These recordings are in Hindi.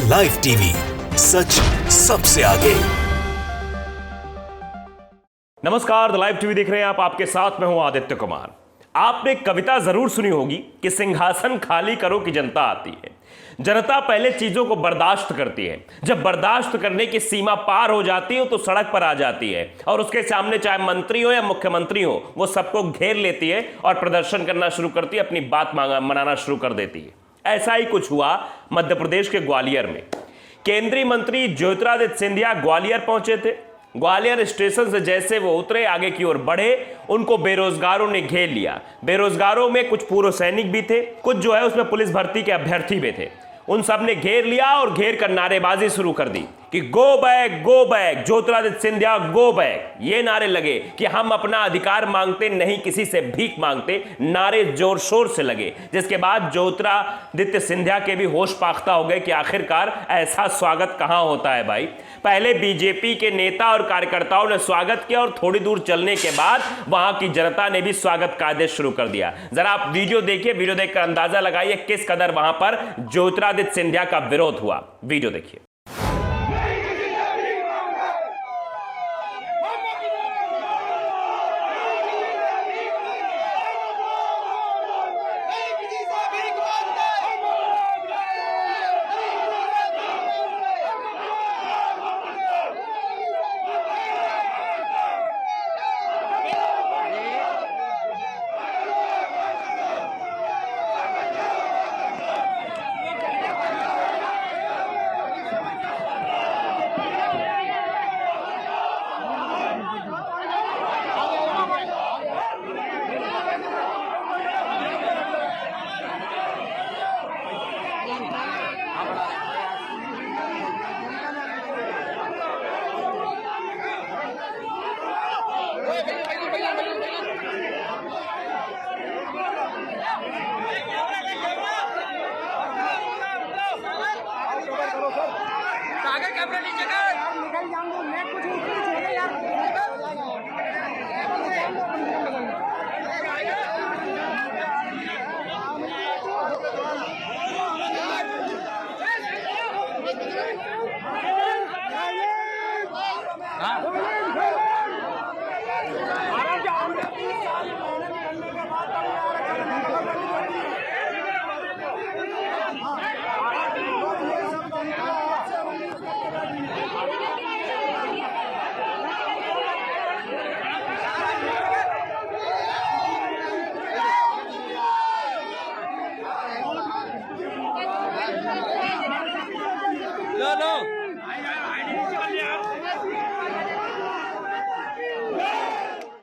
लाइव टीवी, सच सबसे आगे। नमस्कार, द लाइव टीवी देख रहे हैं आप। आपके साथ मैं हूं आदित्य कुमार। आपने कविता जरूर सुनी होगी कि सिंहासन खाली करो कि जनता आती है। जनता पहले चीजों को बर्दाश्त करती है, जब बर्दाश्त करने की सीमा पार हो जाती है तो सड़क पर आ जाती है और उसके सामने चाहे मंत्री हो या मुख्यमंत्री हो, वो सबको घेर लेती है और प्रदर्शन करना शुरू करती है, अपनी बात मनाना शुरू कर देती है। ऐसा ही कुछ हुआ मध्य प्रदेश के ग्वालियर में। केंद्रीय मंत्री ज्योतिरादित्य सिंधिया ग्वालियर पहुंचे थे। ग्वालियर स्टेशन से जैसे वो उतरे, आगे की ओर बढ़े, उनको बेरोजगारों ने घेर लिया। बेरोजगारों में कुछ पूर्व सैनिक भी थे, कुछ जो है उसमें पुलिस भर्ती के अभ्यर्थी भी थे। उन सब ने घेर लिया और घेर कर नारेबाजी शुरू कर दी कि go back, Jyotiraditya Scindia go back. ये नारे लगे कि हम अपना अधिकार मांगते, नहीं किसी से भीख मांगते। नारे जोर शोर से लगे, जिसके बाद ज्योतिरादित्य सिंधिया के भी होश पाख्ता हो गए कि आखिरकार ऐसा स्वागत कहां होता है भाई। पहले बीजेपी के नेता और कार्यकर्ताओं ने स्वागत किया और थोड़ी दूर चलने के बाद वहां की जनता ने भी स्वागत का आदेश शुरू कर दिया। जरा आप वीडियो देखिए, वीडियो देखकर अंदाजा लगाइए किस कदर वहां पर ज्योतिरादित्य सिंधिया का विरोध हुआ। वीडियो देखिए। कैमरा नीचे कर, निकल जाऊंगा मैं, कुछ ऊपर छोड़े यार।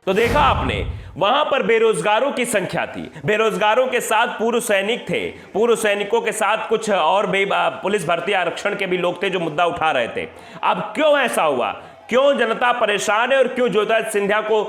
तो देखा आपने, वहां पर बेरोजगारों की संख्या थी, बेरोजगारों के साथ पूर्व सैनिक थे, पूर्व सैनिकों के साथ कुछ और पुलिस भर्ती आरक्षण के भी लोग थे जो मुद्दा उठा रहे थे। अब क्यों ऐसा हुआ, क्यों जनता परेशान है और क्यों ज्योतिरादित्य सिंधिया को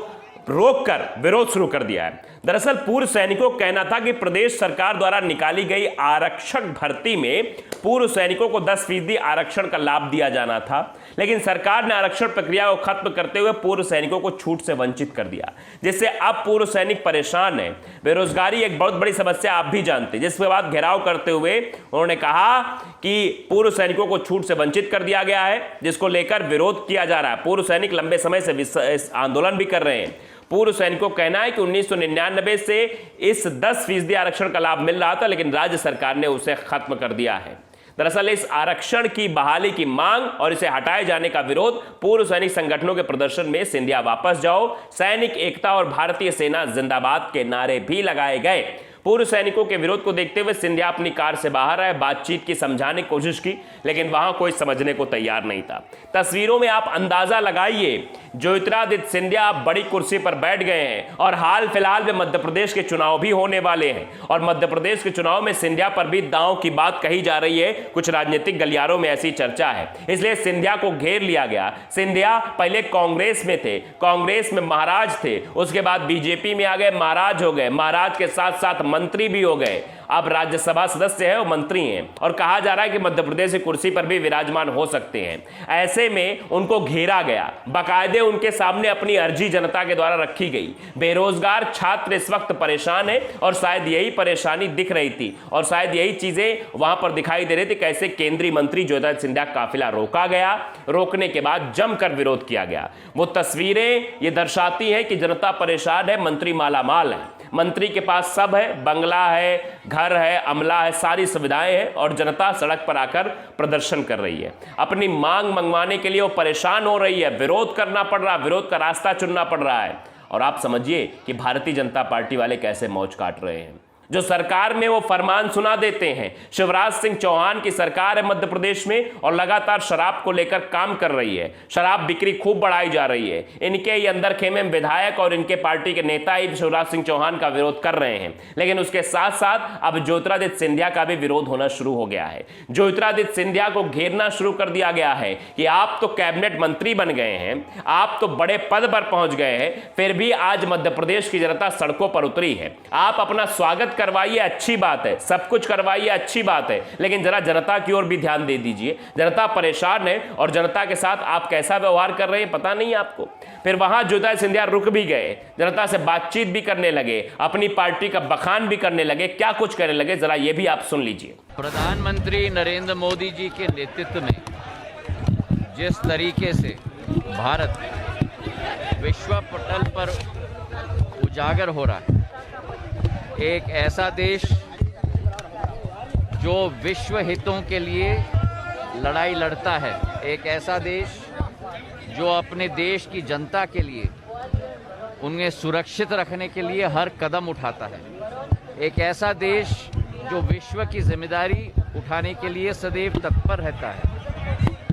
रोककर विरोध शुरू कर दिया है? दरअसल पूर्व सैनिकों का कहना था कि प्रदेश सरकार द्वारा निकाली गई आरक्षक भर्ती में पूर्व सैनिकों को 10% आरक्षण का लाभ दिया जाना था, लेकिन सरकार ने आरक्षण प्रक्रिया को खत्म करते हुए पूर्व सैनिकों को छूट से वंचित कर दिया, जिससे अब पूर्व सैनिक परेशान है। बेरोजगारी एक बहुत बड़ी समस्या, आप भी जानते हैं, जिसके बाद घेराव करते हुए उन्होंने कहा कि पूर्व सैनिकों को छूट से वंचित कर दिया गया है, जिसको लेकर विरोध किया जा रहा है। पूर्व सैनिक लंबे समय से आंदोलन भी कर रहे हैं। पूर्व सैनिकों का कहना है कि 1999 से इस 10% आरक्षण का लाभ मिल रहा था, लेकिन राज्य सरकार ने उसे खत्म कर दिया है। दरअसल इस आरक्षण की बहाली की मांग और इसे हटाए जाने का विरोध पूर्व सैनिक संगठनों के प्रदर्शन में सिंधिया वापस जाओ, सैनिक एकता और भारतीय सेना जिंदाबाद के नारे भी लगाए गए। पूर्व सैनिकों के विरोध को देखते हुए सिंधिया अपनी कार से बाहर आए, बातचीत की, समझाने की कोशिश की, लेकिन वहां कोई समझने को तैयार नहीं था। तस्वीरों में आप अंदाजा लगाइए, ज्योतिरादित्य सिंधिया आप बड़ी कुर्सी पर बैठ गए हैं और हाल फिलहाल में मध्य प्रदेश के चुनाव भी होने वाले हैं और मध्य प्रदेश के चुनाव में सिंधिया पर भी दांव की बात कही जा रही है। कुछ राजनीतिक गलियारों में ऐसी चर्चा है, इसलिए सिंधिया को घेर लिया गया। सिंधिया पहले कांग्रेस में थे, कांग्रेस में महाराज थे, उसके बाद बीजेपी में आ गए, महाराज हो गए, महाराज के साथ साथ मंत्री भी हो गए। अब राज्यसभा सदस्य है और मंत्री हैं, और कहा जा रहा है कि मध्य प्रदेश की कुर्सी पर भी विराजमान हो सकते हैं। ऐसे में उनको घेरा गया, बाकायदे उनके सामने अपनी अर्जी जनता के द्वारा रखी गई। बेरोजगार छात्र इस वक्त परेशान है और शायद यही परेशानी दिख रही थी और शायद यही चीजें वहां पर दिखाई दे रही थी। कैसे केंद्रीय मंत्री ज्योतिरादित्य सिंधिया काफिला रोका गया, रोकने के बाद जमकर विरोध किया गया। वो तस्वीरें ये दर्शाती हैं कि जनता परेशान है, मंत्री मालामाल है, मंत्री के पास सब है, बंगला है, घर है, अमला है, सारी सुविधाएं हैं, और जनता सड़क पर आकर प्रदर्शन कर रही है। अपनी मांग मंगवाने के लिए वो परेशान हो रही है, विरोध करना पड़ रहा है, विरोध का रास्ता चुनना पड़ रहा है। और आप समझिए कि भारतीय जनता पार्टी वाले कैसे मौज काट रहे हैं। जो सरकार में वो फरमान सुना देते हैं। शिवराज सिंह चौहान की सरकार है मध्य प्रदेश में और लगातार शराब को लेकर काम कर रही है, शराब बिक्री खूब बढ़ाई जा रही है। इनके ही अंदर खेमे विधायक और इनके पार्टी के नेता ही शिवराज सिंह चौहान का विरोध कर रहे हैं। लेकिन उसके साथ साथ अब ज्योतिरादित्य सिंधिया का भी विरोध होना शुरू हो गया है। ज्योतिरादित्य सिंधिया को घेरना शुरू कर दिया गया है कि आप तो कैबिनेट मंत्री बन गए हैं, आप तो बड़े पद पर पहुंच गए हैं, फिर भी आज मध्य प्रदेश की जनता सड़कों पर उतरी है। आप अपना स्वागत करवाइए, अच्छी बात है, सब कुछ करवाइए, अच्छी बात है, लेकिन जरा जनता की ओर भी ध्यान दे दीजिए। जनता परेशान है और जनता के साथ आप कैसा व्यवहार कर रहे हैं पता नहीं आपको। फिर वहां ज्योतिरादित्य सिंधिया रुक भी गए, जनता से बातचीत भी करने लगे, अपनी पार्टी का बखान भी करने लगे, क्या कुछ करने लगे, जरा ये भी आप सुन लीजिए। प्रधानमंत्री नरेंद्र मोदी जी के नेतृत्व में जिस तरीके से भारत विश्व पटल पर उजागर हो रहा है, एक ऐसा देश जो विश्व हितों के लिए लड़ाई लड़ता है, एक ऐसा देश जो अपने देश की जनता के लिए उन्हें सुरक्षित रखने के लिए हर कदम उठाता है, एक ऐसा देश जो विश्व की जिम्मेदारी उठाने के लिए सदैव तत्पर रहता है।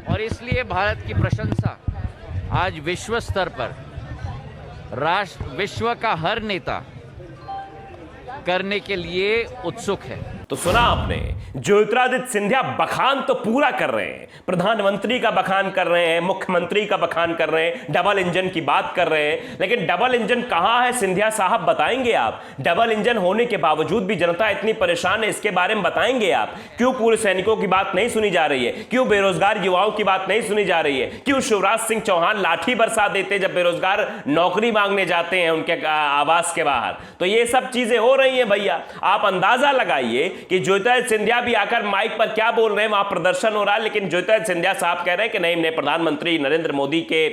और इसलिए भारत की प्रशंसा आज विश्व स्तर पर विश्व का हर नेता करने के लिए उत्सुक है। तो सुना आपने, ज्योतिरादित्य सिंधिया बखान तो पूरा कर रहे हैं, प्रधानमंत्री का बखान कर रहे हैं, मुख्यमंत्री का बखान कर रहे हैं, डबल इंजन की बात कर रहे हैं। लेकिन डबल इंजन कहां है सिंधिया साहब, बताएंगे आप? डबल इंजन होने के बावजूद भी जनता इतनी परेशान है, इसके बारे में बताएंगे आप? क्यों पूर्व सैनिकों की बात नहीं सुनी जा रही है? क्यों बेरोजगार युवाओं की बात नहीं सुनी जा रही है? क्यों शिवराज सिंह चौहान लाठी बरसा देते जब बेरोजगार नौकरी मांगने जाते हैं उनके आवास के बाहर? तो ये सब चीजें हो रही है भैया। आप अंदाजा लगाइए कि ज्योतिरादित्य सिंधिया भी आकर माइक पर क्या बोल रहे हैं, वहां प्रदर्शन हो रहा है, लेकिन ज्योतिरादित्य सिंधिया साहब कह रहे हैं कि नहीं, प्रधानमंत्री नरेंद्र मोदी के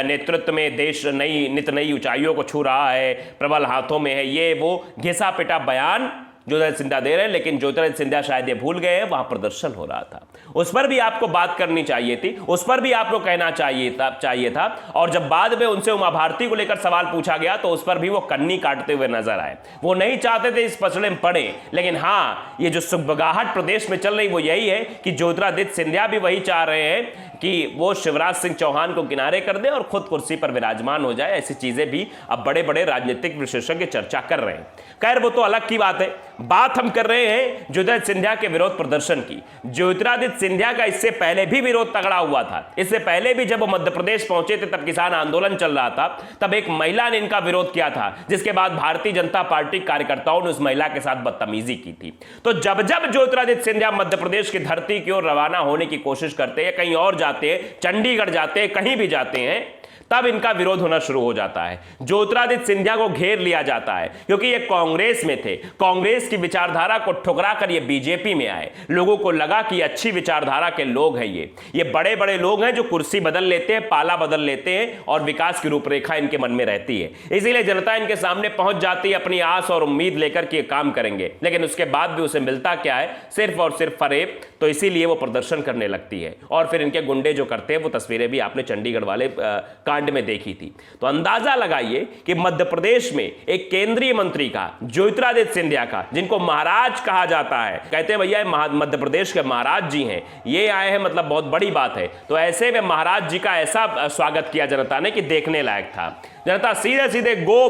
नेतृत्व में देश नित नई ऊंचाइयों को छू रहा है, प्रबल हाथों में है। ये वो घिसा पिटा बयान ज्योतिरादित्य सिंधिया दे रहे हैं, लेकिन ज्योतिरादित्य सिंधिया शायद ये भूल गए हैं वहां प्रदर्शन हो रहा था। उस पर भी आपको बात करनी चाहिए थी, उस पर भी आपको कहना चाहिए था। और जब बाद में उनसे उमा भारती को लेकर सवाल पूछा गया तो उस पर भी वो कन्नी काटते हुए नजर आए। वो नहीं चाहते थे इस पचड़े में पड़े, लेकिन हाँ, ये जो सुगबगाहट प्रदेश में चल रही वो यही है कि ज्योतिरादित्य सिंधिया भी वही चाह रहे हैं कि वो शिवराज सिंह चौहान को किनारे कर दे और खुद कुर्सी पर विराजमान हो जाए। ऐसी चीजें भी अब बड़े बड़े राजनीतिक विशेषज्ञ चर्चा कर रहे हैं। खैर, वो तो अलग की बात है। बात हम कर रहे हैं ज्योतिरादित्य सिंधिया के विरोध प्रदर्शन की। ज्योतिरादित्य सिंधिया का इससे पहले भी विरोध तगड़ा हुआ था। इससे पहले भी जब वो मध्य प्रदेश पहुंचे थे, तब किसान आंदोलन चल रहा था, तब एक महिला ने इनका विरोध किया था, जिसके बाद भारतीय जनता पार्टी कार्यकर्ताओं ने उस महिला के साथ बदतमीजी की थी। तो जब जब ज्योतिरादित्य सिंधिया मध्य प्रदेश की धरती की ओर रवाना होने की कोशिश करते हैं, कहीं और जाते हैं, चंडीगढ़ जाते हैं, कहीं भी जाते हैं, तब इनका विरोध होना शुरू हो जाता है। ज्योतिरादित्य सिंधिया को घेर लिया जाता है क्योंकि ये कांग्रेस में थे। कांग्रेस की विचारधारा को ठुकरा कर ये बीजेपी में आए। लोगों को लगा कि अच्छी विचारधारा के लोग हैं, ये बड़े बड़े लोग हैं जो कुर्सी बदल लेते हैं, पाला बदल लेते हैं और विकास की रूपरेखा इनके मन में रहती है। इसीलिए जनता इनके सामने पहुंच जाती है अपनी आस और उम्मीद लेकर के काम करेंगे, लेकिन उसके बाद भी उसे मिलता क्या है? सिर्फ और सिर्फ फरेब। तो इसीलिए वो प्रदर्शन करने लगती है और फिर इनके गुंडे जो करते हैं, वो तस्वीरें भी आपने चंडीगढ़ वाले कांड में देखी थी। तो अंदाजा लगाइए कि मध्य प्रदेश में एक केंद्रीय मंत्री का, ज्योतिरादित्य सिंधिया का, जिनको महाराज कहा जाता है, कहते हैं भैया मध्य प्रदेश के महाराज जी हैं, ये आए हैं, मतलब बहुत बड़ी बात है। तो ऐसे में महाराज जी का ऐसा स्वागत किया जनता ने कि देखने लायक था। जनता सीधे सीधे गो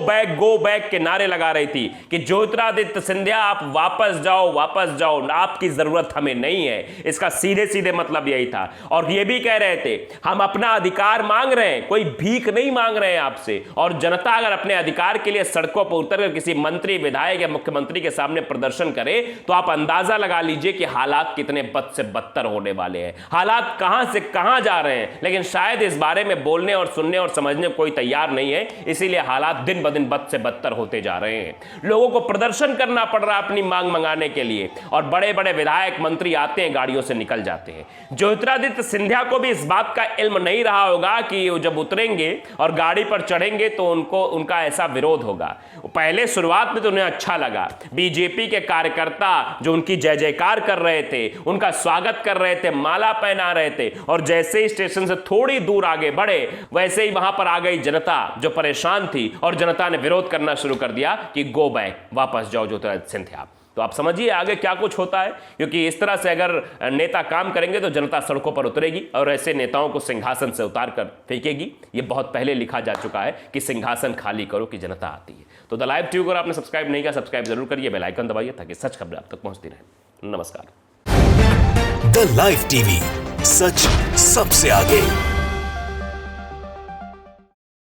बैक के नारे लगा रही थी कि ज्योतिरादित्य सिंधिया आप वापस जाओ, आपकी जरूरत हमें नहीं है। इसका सीधे सीधे मतलब यही था। और ये भी कह रहे थे हम अपना अधिकार मांग रहे हैं, कोई भीख नहीं मांग रहे हैं आपसे। और जनता अगर अपने अधिकार के लिए सड़कों पर उतरकर किसी मंत्री, विधायक या मुख्यमंत्री के सामने प्रदर्शन करे तो आप अंदाजा लगा लीजिए कि हालात कितने बद से बदतर होने वाले हैं, हालात कहां से कहां जा रहे हैं। लेकिन शायद इस बारे में बोलने और सुनने और समझने कोई तैयार नहीं है, इसीलिए हालात दिन ब दिन बद से बदतर होते जा रहे हैं। लोगों को प्रदर्शन करना पड़ रहा है अपनी मांग मंगाने के लिए, और बड़े बड़े विधायक मंत्री आते हैं, गाड़ियों से निकल जाते हैं। ज्योतिरादित्य सिंधिया को भी इस बात का इल्म नहीं रहा होगा कि वो जब उतरेंगे और गाड़ी पर चढ़ेंगे तो उनका ऐसा विरोध होगा। पहले शुरुआत में तो उन्हें अच्छा लगा, बीजेपी के कार्यकर्ता जो उनकी जय जयकार कर रहे थे, उनका स्वागत कर रहे थे, माला पहना रहे थे, और जैसे ही स्टेशन से थोड़ी दूर आगे बढ़े वैसे ही वहां पर आ गई जनता जो परेशान थी, और जनता ने विरोध करना शुरू कर दिया कि गो बैक, वापस जाओ ज्योतिरादित्य सिंधिया। तो आप समझिए आगे क्या कुछ होता है, क्योंकि इस तरह से अगर नेता काम करेंगे तो जनता सड़कों पर उतरेगी और ऐसे नेताओं को सिंहासन से उतार कर फेंकेगी। ये बहुत पहले लिखा जा चुका है कि सिंहासन खाली करो कि जनता आती है। तो द लाइव टीवी को आपने सब्सक्राइब नहीं किया, सब्सक्राइब जरूर करिए, बेल आइकन दबाइए ताकि सच खबरें आप तक पहुंचती रहे। नमस्कार। द लाइव टीवी, सच सबसे आगे।